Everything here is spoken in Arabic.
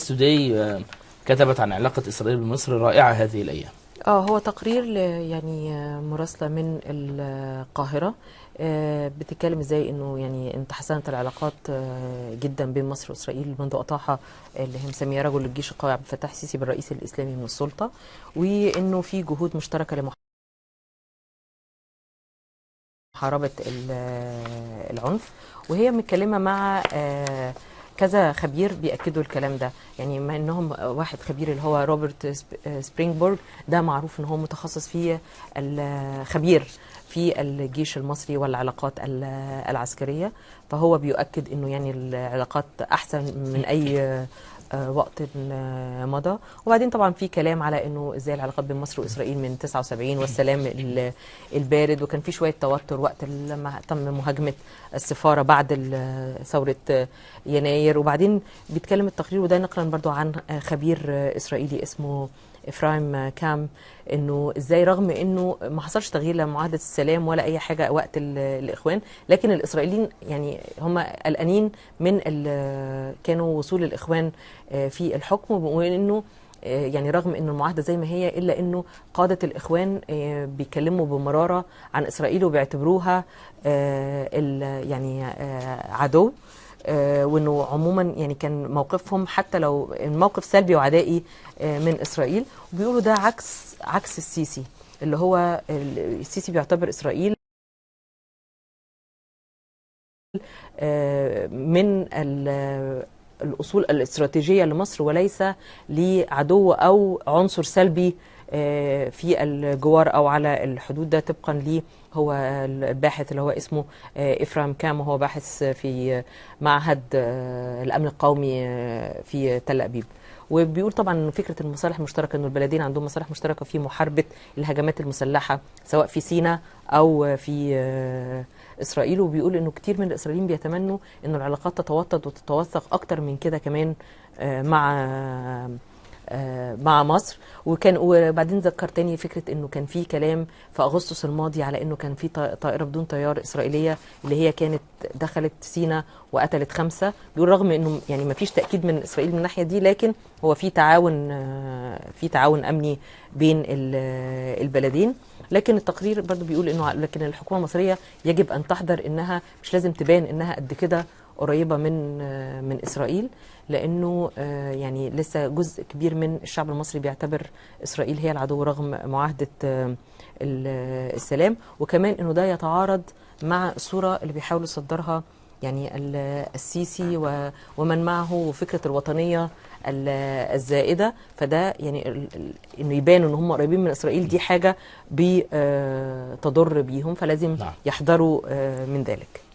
بزنس توداي كتبت عن علاقة إسرائيل بمصر رائعة هذه الأيام. هو تقرير يعني مراسلة من القاهرة، بتتكلم ازاي انه يعني انت حسنت العلاقات جدا بين مصر واسرائيل منذ قطعها اللي هي مسميه رجل الجيش القوي عبد الفتاح السيسي بالرئيس الاسلامي من السلطه، وانه في جهود مشتركه لمحاربه العنف. وهي متكلمه مع كذا خبير بيأكدوا الكلام ده، يعني ما انهم واحد خبير اللي هو روبرت سبرينغبورغ، ده معروف ان هو متخصص في الخبير في الجيش المصري والعلاقات العسكرية، فهو بيؤكد انه يعني العلاقات احسن من اي وقت مضى. وبعدين طبعا في كلام على انه ازاي العلاقات بين مصر واسرائيل من 79 والسلام البارد، وكان في شويه توتر وقت لما تم مهاجمه السفاره بعد ثوره يناير. وبعدين بيتكلم التقرير، وده نقلا برضو عن خبير اسرائيلي اسمه إفرايم كام، انه ازاي رغم انه ما حصلش تغيير لمعاهده السلام ولا اي حاجه وقت الاخوان، لكن الاسرائيليين يعني هم قلقانين من كانوا وصول الاخوان في الحكم، وانه يعني رغم ان المعاهده زي ما هي الا انه قاده الاخوان بيتكلموا بمراره عن اسرائيل وبيعتبروها يعني عدو، وانه عموما يعني كان موقفهم حتى لو الموقف سلبي وعدائي من اسرائيل. وبيقولوا ده عكس السيسي، اللي هو السيسي بيعتبر اسرائيل من الاصول الاستراتيجيه لمصر وليس لعدو او عنصر سلبي في الجوار او على الحدود. ده طبقا ليه هو الباحث اللي هو اسمه إفرايم كام، وهو باحث في معهد الامن القومي في تل ابيب. وبيقول طبعا انه فكره المصالح المشتركه، انه البلدين عندهم مصالح مشتركه في محاربه الهجمات المسلحه سواء في سيناء او في اسرائيل. وبيقول انه كتير من الاسرائيليين بيتمنوا انه العلاقات تتوطد وتتوثق اكتر من كده كمان مع مصر. وبعدين ذكر تاني فكره انه كان في كلام في اغسطس الماضي على انه كان في طائره بدون طيار اسرائيليه اللي هي كانت دخلت سيناء وقتلت 5. بيقول رغم انه يعني ما فيش تاكيد من اسرائيل من الناحيه دي، لكن هو في تعاون امني بين البلدين. لكن التقرير برضو بيقول انه لكن الحكومه المصريه يجب ان تحذر انها مش لازم تبان انها قد كده قريبه من اسرائيل، لانه يعني لسه جزء كبير من الشعب المصري بيعتبر اسرائيل هي العدو رغم معاهده السلام. وكمان انه ده يتعارض مع الصوره اللي بيحاول يصدرها يعني السيسي ومن معه وفكره الوطنيه الزائده. فده يعني انه يبانوا ان هم قريبين من اسرائيل دي حاجه بتضر بيهم، فلازم يحذروا من ذلك.